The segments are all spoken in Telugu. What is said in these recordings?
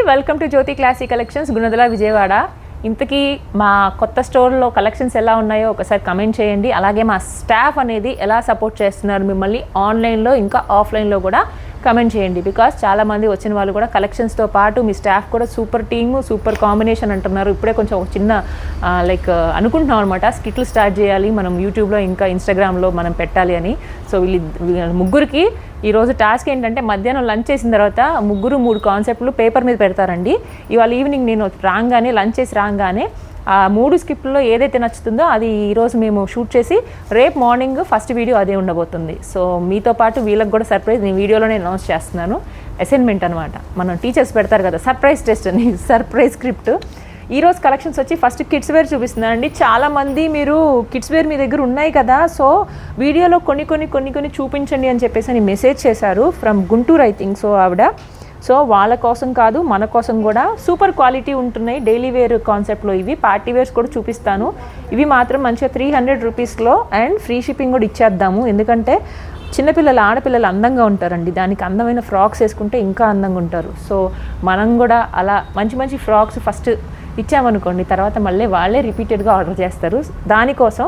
Welcome to Jyothi classy collections Gunadala Vijayawada. ఇంతకీ మా కొత్త స్టోర్లో కలెక్షన్స్ ఎలా ఉన్నాయో ఒకసారి కమెంట్ చేయండి. అలాగే మా స్టాఫ్ అనేది ఎలా సపోర్ట్ చేస్తున్నారు మిమ్మల్ని ఆన్లైన్లో ఇంకా ఆఫ్లైన్లో కూడా కమెంట్ చేయండి. బికాస్ చాలామంది వచ్చిన వాళ్ళు కూడా కలెక్షన్స్తో పాటు మీ స్టాఫ్ కూడా సూపర్ టీము, సూపర్ కాంబినేషన్ అంటున్నారు. ఇప్పుడే కొంచెం ఒక చిన్న అనుకుంటున్నాం అనమాట, స్కిట్లు స్టార్ట్ చేయాలి మనం యూట్యూబ్లో ఇంకా ఇన్స్టాగ్రామ్లో మనం పెట్టాలి అని. సో వీళ్ళు ముగ్గురికి ఈరోజు టాస్క్ ఏంటంటే మధ్యాహ్నం లంచ్ చేసిన తర్వాత ముగ్గురు 3 కాన్సెప్ట్లు పేపర్ మీద పెడతారండి. ఇవాళ ఈవినింగ్ నేను రాగానే లంచ్ చేసి రాగానే ఆ 3 స్కిప్లో ఏదైతే నచ్చుతుందో అది ఈరోజు మేము షూట్ చేసి రేపు మార్నింగ్ ఫస్ట్ వీడియో అదే ఉండబోతుంది. సో మీతో పాటు వీళ్ళకి కూడా సర్ప్రైజ్ నేను వీడియోలోనే అనౌన్స్ చేస్తున్నాను. అసైన్మెంట్ అనమాట, మనం టీచర్స్ పెడతారు కదా సర్ప్రైజ్ టెస్ట్ అని, సర్ప్రైజ్ స్క్రిప్ట్. ఈరోజు కలెక్షన్స్ వచ్చి ఫస్ట్ కిడ్స్ వేర్ చూపిస్తున్నానండి. చాలామంది మీరు కిడ్స్ వేర్ మీ దగ్గర ఉన్నాయి కదా, సో వీడియోలో కొన్ని చూపించండి అని చెప్పేసి అని మెసేజ్ చేశారు from Guntur I think. So ఆవిడ సో వాళ్ళ కోసం కాదు మన కోసం కూడా సూపర్ క్వాలిటీ ఉంటున్నాయి డైలీ వేర్ కాన్సెప్ట్లో. ఇవి పార్టీ వేర్స్ కూడా చూపిస్తాను. ఇవి మాత్రం మంచిగా 300 రూపీస్లో అండ్ ఫ్రీ షిప్పింగ్ కూడా ఇచ్చేద్దాము. ఎందుకంటే చిన్నపిల్లలు ఆడపిల్లలు అందంగా ఉంటారండి, దానికి అందమైన ఫ్రాక్స్ వేసుకుంటే ఇంకా అందంగా ఉంటారు. సో మనం కూడా అలా మంచి ఫ్రాక్స్ ఫస్ట్ ఇచ్చామనుకోండి, తర్వాత మళ్ళీ వాళ్ళే రిపీటెడ్గా ఆర్డర్ చేస్తారు. దానికోసం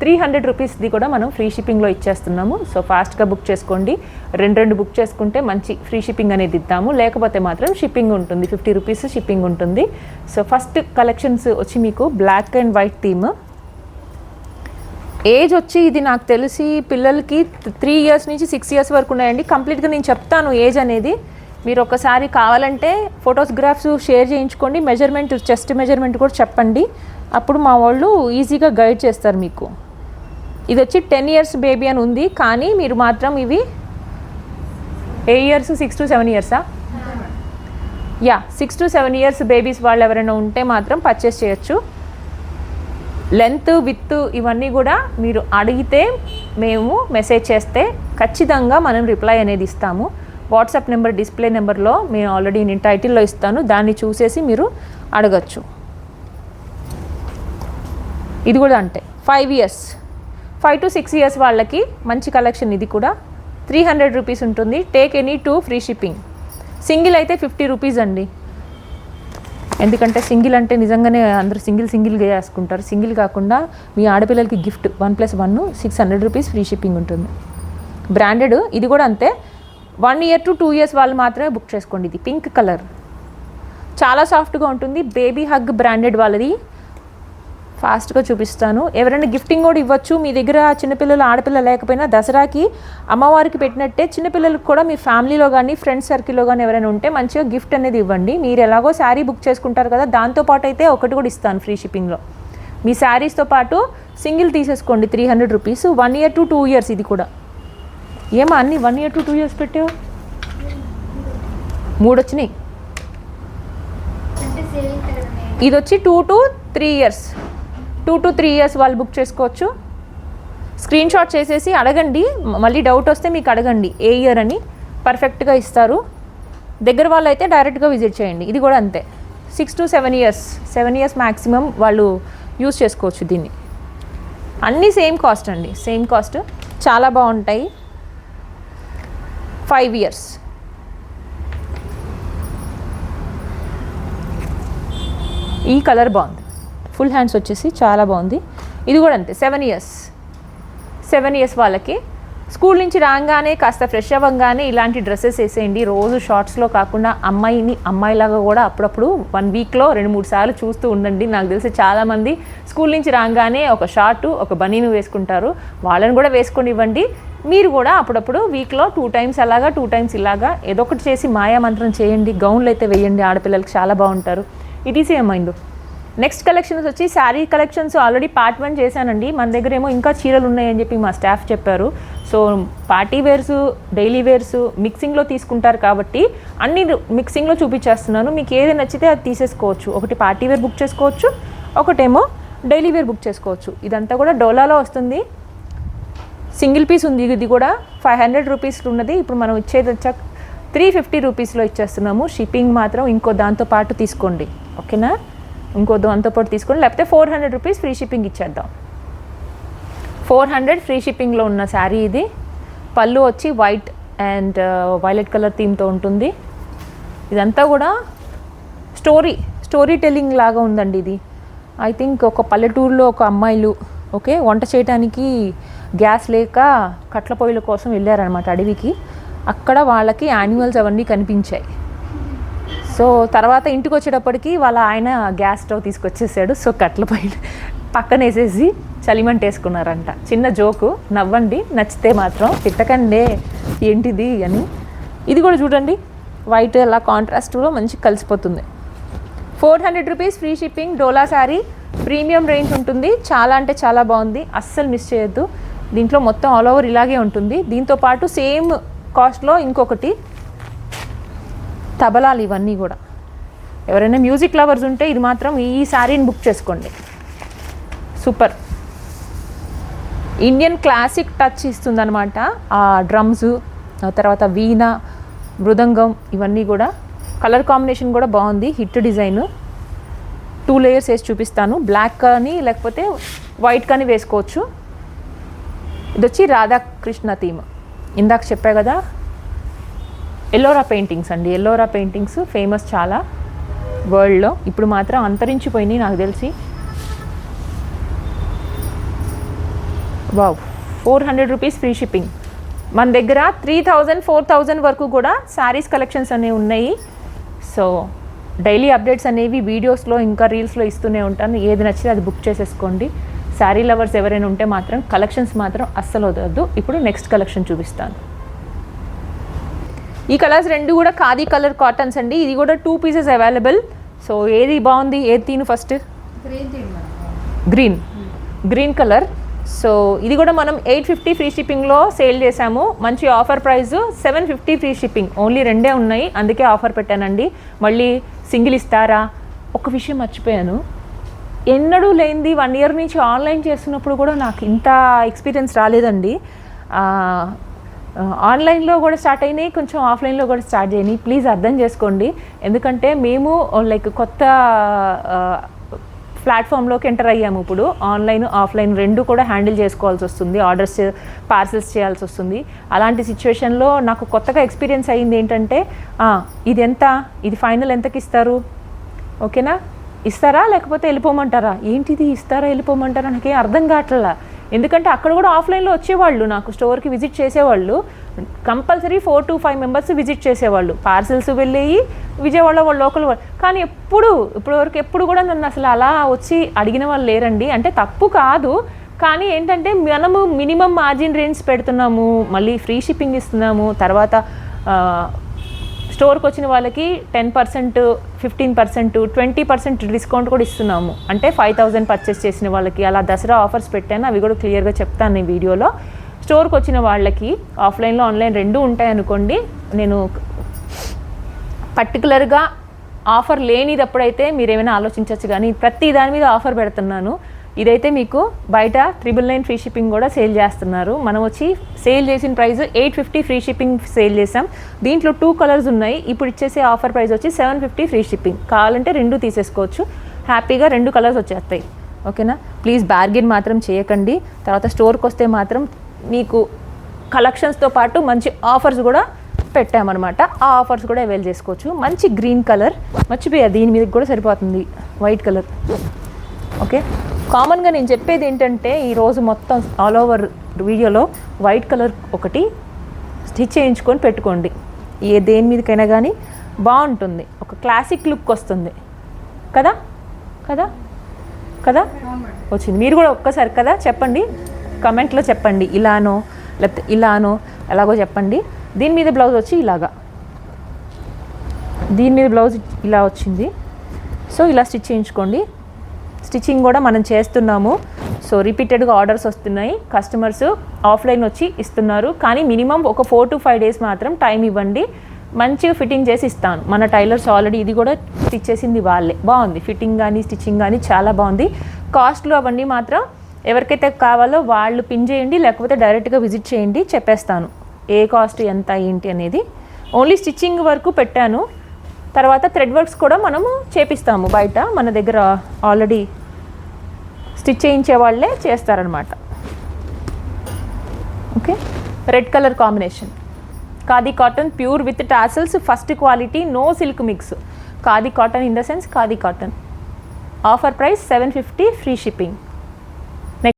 300 రూపీస్ది కూడా మనం ఫ్రీ షిప్పింగ్లో ఇచ్చేస్తున్నాము. సో ఫాస్ట్గా బుక్ చేసుకోండి. 2 బుక్ చేసుకుంటే మంచి ఫ్రీ షిప్పింగ్ అనేది ఇద్దాము, లేకపోతే మాత్రం షిప్పింగ్ ఉంటుంది, 50 రూపీస్ షిప్పింగ్ ఉంటుంది. సో ఫస్ట్ కలెక్షన్స్ వచ్చి మీకు black and white theme. Age వచ్చి ఇది నాకు తెలిసి పిల్లలకి 3 ఇయర్స్ నుంచి 6 ఇయర్స్ వరకు ఉన్నాయండి. కంప్లీట్గా నేను చెప్తాను ఏజ్ అనేది, మీరు ఒకసారి కావాలంటే ఫోటోగ్రాఫ్స్ షేర్ చేయించుకోండి. మెజర్మెంట్, చెస్ట్ మెజర్మెంట్ కూడా చెప్పండి, అప్పుడు మా వాళ్ళు ఈజీగా గైడ్ చేస్తారు మీకు. ఇది వచ్చి 10 ఇయర్స్ బేబీ అని ఉంది, కానీ మీరు మాత్రం ఇవి 8 years 6 to 7 ఇయర్సా? 6 to 7 years babies వాళ్ళు ఎవరైనా ఉంటే మాత్రం పర్చేస్ చేయొచ్చు. లెంత్, విత్ ఇవన్నీ కూడా మీరు అడిగితే మేము మెసేజ్ చేస్తే ఖచ్చితంగా మనం రిప్లై అనేది ఇస్తాము. వాట్సాప్ నెంబర్ డిస్ప్లే నెంబర్లో మేము ఆల్రెడీ నేను టైటిల్లో ఇస్తాను, దాన్ని చూసేసి మీరు అడగచ్చు. ఇది కూడా అంటే 5 ఇయర్స్ 5 to 6 ఇయర్స్ వాళ్ళకి మంచి కలెక్షన్. ఇది కూడా 300 రూపీస్ ఉంటుంది. Take any 2 free shipping. Single అయితే 50 రూపీస్ అండి, ఎందుకంటే సింగిల్ అంటే నిజంగానే అందరూ సింగిల్గా వేసుకుంటారు. సింగిల్ కాకుండా మీ ఆడపిల్లలకి గిఫ్ట్ 1+1 600 రూపీస్ ఫ్రీ షిప్పింగ్ ఉంటుంది. బ్రాండెడ్. ఇది కూడా అంతే, 1 ఇయర్ to 2 ఇయర్స్ వాళ్ళు మాత్రమే బుక్ చేసుకోండి. ఇది పింక్ కలర్, చాలా సాఫ్ట్గా ఉంటుంది. బేబీ హగ్ బ్రాండెడ్ వాళ్ళది. ఫాస్ట్గా చూపిస్తాను. ఎవరైనా గిఫ్టింగ్ కూడా ఇవ్వచ్చు. మీ దగ్గర చిన్నపిల్లలు ఆడపిల్ల లేకపోయినా దసరాకి అమ్మవారికి పెట్టినట్టే చిన్నపిల్లలకు కూడా మీ ఫ్యామిలీలో కానీ ఫ్రెండ్స్ సర్కిల్లో కానీ ఎవరైనా ఉంటే మంచిగా గిఫ్ట్ అనేది ఇవ్వండి. మీరు ఎలాగో శారీ బుక్ చేసుకుంటారు కదా, దాంతోపాటు అయితే ఒకటి కూడా ఇస్తాను ఫ్రీ షిప్పింగ్లో. మీ శారీస్తో పాటు సింగిల్ తీసేసుకోండి 300 రూపీస్. 1 year to 2 years. ఇది కూడా ఏమో అన్నీ 1 ఇయర్ to 2 ఇయర్స్ పెట్టావు, 3 వచ్చినాయి. ఇది వచ్చి 2 to 3 ఇయర్స్. 2 to 3 ఇయర్స్ వాళ్ళు బుక్ చేసుకోవచ్చు. స్క్రీన్ షాట్ చేసేసి అడగండి, మళ్ళీ డౌట్ వస్తే మీకు అడగండి ఏ ఇయర్ అని, పర్ఫెక్ట్గా ఇస్తారు. దగ్గర వాళ్ళు అయితే డైరెక్ట్గా విజిట్ చేయండి. ఇది కూడా అంతే, 6 to 7 ఇయర్స్ 7 ఇయర్స్ మ్యాక్సిమం వాళ్ళు యూస్ చేసుకోవచ్చు దీన్ని. అన్నీ సేమ్ కాస్ట్ అండి, సేమ్ కాస్ట్. చాలా బాగుంటాయి. 5 ఇయర్స్. ఈ కలర్ బాగుంది, ఫుల్ హ్యాండ్స్ వచ్చేసి చాలా బాగుంది. ఇది కూడా అంతే 7 ఇయర్స్ వాళ్ళకి. స్కూల్ నుంచి రాగానే కాస్త ఫ్రెష్ అవ్వగానే ఇలాంటి డ్రెస్సెస్ వేసేయండి. రోజు షార్ట్స్లో కాకుండా అమ్మాయిలాగా కూడా అప్పుడప్పుడు 1 వీక్లో 2-3 సార్లు చూస్తూ ఉండండి. నాకు తెలిసి చాలామంది స్కూల్ నుంచి రాగానే ఒక షార్టు ఒక బనీను వేసుకుంటారు. వాళ్ళని కూడా వేసుకొని ఇవ్వండి. మీరు కూడా అప్పుడప్పుడు వీక్లో 2 టైమ్స్ అలాగా 2 టైమ్స్ ఇలాగా ఏదో ఒకటి చేసి మాయామంత్రం చేయండి. గౌన్లు అయితే వేయండి, ఆడపిల్లలకి చాలా బాగుంటారు. It is a mind. Next collections వచ్చి శారీ కలెక్షన్స్ ఆల్రెడీ పార్ట్ 1 చేశానండి. మన దగ్గర ఏమో ఇంకా చీరలు ఉన్నాయని చెప్పి మా స్టాఫ్ చెప్పారు. So party wears, daily wears మిక్సింగ్లో తీసుకుంటారు కాబట్టి అన్ని మిక్సింగ్లో చూపించేస్తున్నాను. మీకు ఏది నచ్చితే అది తీసేసుకోవచ్చు. ఒకటి పార్టీ వేర్ బుక్ చేసుకోవచ్చు, ఒకటేమో డైలీ వేర్ బుక్ చేసుకోవచ్చు. ఇదంతా కూడా డోలాలో వస్తుంది. సింగిల్ పీస్ ఉంది. ఇది కూడా 500 రూపీస్లో ఉన్నది. ఇప్పుడు మనం ఇచ్చేది వచ్చాక 350 రూపీస్లో ఇచ్చేస్తున్నాము. షిప్పింగ్ మాత్రం ఇంకో దాంతో పాటు తీసుకోండి, ఓకేనా? ఇంకో దాంతోపాటు తీసుకోండి, లేకపోతే 400 రూపీస్ ఫ్రీ షిప్పింగ్ ఇచ్చేద్దాం. 400 ఫ్రీ షిప్పింగ్లో ఉన్న శారీ ఇది. పళ్ళు వచ్చి వైట్ అండ్ వైలెట్ కలర్ థీమ్తో ఉంటుంది. ఇదంతా కూడా స్టోరీ టెల్లింగ్ లాగా ఉందండి ఇది. ఐ థింక్ ఒక పల్లెటూరులో ఒక అమ్మాయిలు ఓకే వంట చేయడానికి గ్యాస్ లేక కట్ల పొయ్యిల కోసం వెళ్ళారనమాట అడవికి. అక్కడ వాళ్ళకి యానిమల్స్ అవన్నీ కనిపించాయి. సో తర్వాత ఇంటికి వచ్చేటప్పటికి వాళ్ళ ఆయన గ్యాస్ స్టవ్ తీసుకొచ్చేసాడు. సో కట్ల పొయ్యి పక్కన వేసేసి చలిమంట వేసుకున్నారంట. చిన్న జోకు, నవ్వండి, నచ్చితే మాత్రం తిట్టకండే ఏంటిది అని. ఇది కూడా చూడండి, వైట్ అలా కాంట్రాస్ట్లో మంచి కలిసిపోతుంది. 400 రూపీస్ ఫ్రీ షిప్పింగ్. డోలా శారీ ప్రీమియం రేంజ్ ఉంటుంది. చాలా అంటే చాలా బాగుంది, అస్సలు మిస్ చేయొద్దు. దీంట్లో మొత్తం ఆల్ ఓవర్ ఇలాగే ఉంటుంది. దీంతో పాటు సేమ్ కాస్ట్లో ఇంకొకటి తబలాలు. ఇవన్నీ కూడా ఎవరైనా మ్యూజిక్ లవర్స్ ఉంటే ఇది మాత్రం ఈ శారీని బుక్ చేసుకోండి. సూపర్ ఇండియన్ క్లాసిక్ టచ్ ఇస్తుందన్నమాట. ఆ డ్రమ్స్, తర్వాత వీణ, మృదంగం ఇవన్నీ కూడా. కలర్ కాంబినేషన్ కూడా బాగుంది, హిట్ డిజైన్. 2 లేయర్స్ వేసి చూపిస్తాను. బ్లాక్ కానీ లేకపోతే వైట్ కానీ వేసుకోవచ్చు. ఇది వచ్చి రాధాకృష్ణ థీమ్. ఇందాక చెప్పా కదా, ఎల్లోరా పెయింటింగ్స్ అండి. ఎల్లోరా పెయింటింగ్స్ ఫేమస్ చాలా వరల్డ్లో. ఇప్పుడు మాత్రం అంతరించిపోయినాయి నాకు తెలిసి. Wow, 400 rupees free shipping. మన దగ్గర 3000, 4000 వరకు కూడా శారీస్ కలెక్షన్స్ అనేవి ఉన్నాయి. సో డైలీ అప్డేట్స్ అనేవి వీడియోస్లో ఇంకా రీల్స్లో ఇస్తూనే ఉంటాను. ఏది నచ్చితే అది బుక్ చేసేసుకోండి. శారీ లవర్స్ ఎవరైనా ఉంటే మాత్రం కలెక్షన్స్ మాత్రం అస్సలు వదలద్దు. ఇప్పుడు నెక్స్ట్ కలెక్షన్ చూపిస్తాను. ఈ కలర్స్ రెండు కూడా ఖాదీ కలర్ కాటన్స్ అండి. ఇది కూడా 2 పీసెస్ అవైలబుల్. సో ఏది బాగుంది, ఏది తీను ఫస్ట్? Green colour. సో ఇది కూడా మనం 850 ఫ్రీ షిప్పింగ్లో సేల్ చేసాము. మంచి offer price 750 free shipping. Only 2 ఉన్నాయి, అందుకే ఆఫర్ పెట్టానండి. మళ్ళీ సింగిల్ ఇస్తారా? ఒక విషయం మర్చిపోయాను, ఎన్నడూ లేనిది 1 ఇయర్ నుంచి ఆన్లైన్ చేస్తున్నప్పుడు కూడా నాకు ఇంత ఎక్స్పీరియన్స్ రాలేదండి. ఆన్లైన్లో కూడా స్టార్ట్ అయినాయి, కొంచెం ఆఫ్లైన్లో కూడా స్టార్ట్ అయినాయి. ప్లీజ్ అర్థం చేసుకోండి. ఎందుకంటే మేము లైక్ కొత్త ప్లాట్ఫామ్లోకి ఎంటర్ అయ్యాము. ఇప్పుడు ఆన్లైన్ ఆఫ్లైన్ రెండు కూడా హ్యాండిల్ చేసుకోవాల్సి వస్తుంది. ఆర్డర్స్, పార్సల్స్ చేయాల్సి వస్తుంది. అలాంటి సిచ్యువేషన్లో నాకు కొత్తగా ఎక్స్పీరియన్స్ అయ్యింది ఏంటంటే, ఇది ఎంత, ఇది ఫైనల్ ఎంతకి ఇస్తారు, ఓకేనా, ఇస్తారా లేకపోతే వెళ్ళిపోమంటారా, ఏంటిది ఇస్తారా వెళ్ళిపోమంటారా, నాకేం అర్థం కావట్లా. ఎందుకంటే అక్కడ కూడా ఆఫ్లైన్లో వచ్చేవాళ్ళు, నాకు స్టోర్కి విజిట్ చేసేవాళ్ళు. కంపల్సరీ 4 to 5 మెంబర్స్ విజిట్ చేసేవాళ్ళు. పార్సల్స్ వెళ్ళేవి విజయవాడలో వాళ్ళు లోకల్ వాళ్ళు. కానీ ఇప్పటివరకు ఎప్పుడు కూడా నన్ను అసలు అలా వచ్చి అడిగిన వాళ్ళు లేరండి. అంటే తప్పు కాదు, కానీ ఏంటంటే మనము మినిమం మార్జిన్ రేంజ్ పెడుతున్నాము, మళ్ళీ ఫ్రీ షిప్పింగ్ ఇస్తున్నాము. తర్వాత స్టోర్కి వచ్చిన వాళ్ళకి 10%, 15%, 20% డిస్కౌంట్ కూడా ఇస్తున్నాము. అంటే 5000 పర్చేస్ చేసిన వాళ్ళకి అలా దసరా ఆఫర్స్ పెట్టాను. అవి కూడా క్లియర్గా చెప్తాను ఈ వీడియోలో. స్టోర్కి వచ్చిన వాళ్ళకి ఆఫ్లైన్లో ఆన్లైన్ రెండూ ఉంటాయనుకోండి. నేను పర్టికులర్గా ఆఫర్ లేనిదప్పుడైతే మీరు ఏమైనా ఆలోచించవచ్చు, కానీ ప్రతి దాని మీద ఆఫర్ పెడుతున్నాను. ఇదైతే మీకు బయట 999 ఫ్రీ షిప్పింగ్ కూడా సేల్ చేస్తున్నారు. మనం వచ్చి సేల్ చేసిన ప్రైస్ 850 ఫ్రీ షిప్పింగ్ సేల్ చేసాం. దీంట్లో 2 కలర్స్ ఉన్నాయి. ఇప్పుడు ఇచ్చేసే ఆఫర్ ప్రైస్ వచ్చి 750 ఫ్రీ షిప్పింగ్. కావాలంటే 2 తీసేసుకోవచ్చు, హ్యాపీగా 2 కలర్స్ వచ్చేస్తాయి, ఓకేనా. ప్లీజ్ బార్గెన్ మాత్రం చేయకండి. తర్వాత స్టోర్కి వస్తే మాత్రం మీకు కలెక్షన్స్తో పాటు మంచి ఆఫర్స్ కూడా పెట్టామన్నమాట. ఆ ఆఫర్స్ కూడా అవైల్ చేసుకోవచ్చు. మంచి గ్రీన్ కలర్, మర్చిపోయా, దీని మీదకి కూడా సరిపోతుంది వైట్ కలర్, ఓకే. కామన్గా నేను చెప్పేది ఏంటంటే ఈరోజు మొత్తం ఆల్ ఓవర్ వీడియోలో వైట్ కలర్ ఒకటి స్టిచ్ చేయించుకొని పెట్టుకోండి. దేని మీదకైనా కానీ బాగుంటుంది, ఒక క్లాసిక్ లుక్ వస్తుంది కదా కదా కదా వచ్చింది. మీరు కూడా ఒక్కసారి కదా చెప్పండి, కమెంట్లో చెప్పండి, ఇలానో లేకపోతే ఇలానో ఎలాగో చెప్పండి. దీని మీద బ్లౌజ్ వచ్చి ఇలాగా, దీని మీద బ్లౌజ్ ఇలా వచ్చింది. సో ఇలా స్టిచ్ చేయించుకోండి. స్టిచ్చింగ్ కూడా మనం చేస్తున్నాము. సో రిపీటెడ్గా ఆర్డర్స్ వస్తున్నాయి, కస్టమర్స్ ఆఫ్లైన్ వచ్చి ఇస్తున్నారు. కానీ మినిమం ఒక 4 to 5 డేస్ మాత్రం టైం ఇవ్వండి, మంచిగా ఫిట్టింగ్ చేసి ఇస్తాను. మన టైలర్స్ ఆల్రెడీ ఇది కూడా స్టిచ్ చేసింది వాళ్ళే. బాగుంది ఫిట్టింగ్ కానీ స్టిచ్చింగ్ కానీ చాలా బాగుంది. కాస్ట్లు అవన్నీ మాత్రం ఎవరికైతే కావాలో వాళ్ళు పిన్ చేయండి, లేకపోతే డైరెక్ట్గా విజిట్ చేయండి, చెప్పేస్తాను ఏ కాస్ట్ ఎంత ఏంటి అనేది. ఓన్లీ స్టిచ్చింగ్ వరకు పెట్టాను. తర్వాత థ్రెడ్ వర్క్స్ కూడా మనము చేపిస్తాము బయట. మన దగ్గర ఆల్రెడీ స్టిచ్ చేయించే వాళ్ళే చేస్తారనమాట, okay. Red colour combination, khadi cotton pure with tassels, first quality, no silk mix. Khadi cotton in the sense khadi cotton. Offer price 750, free shipping.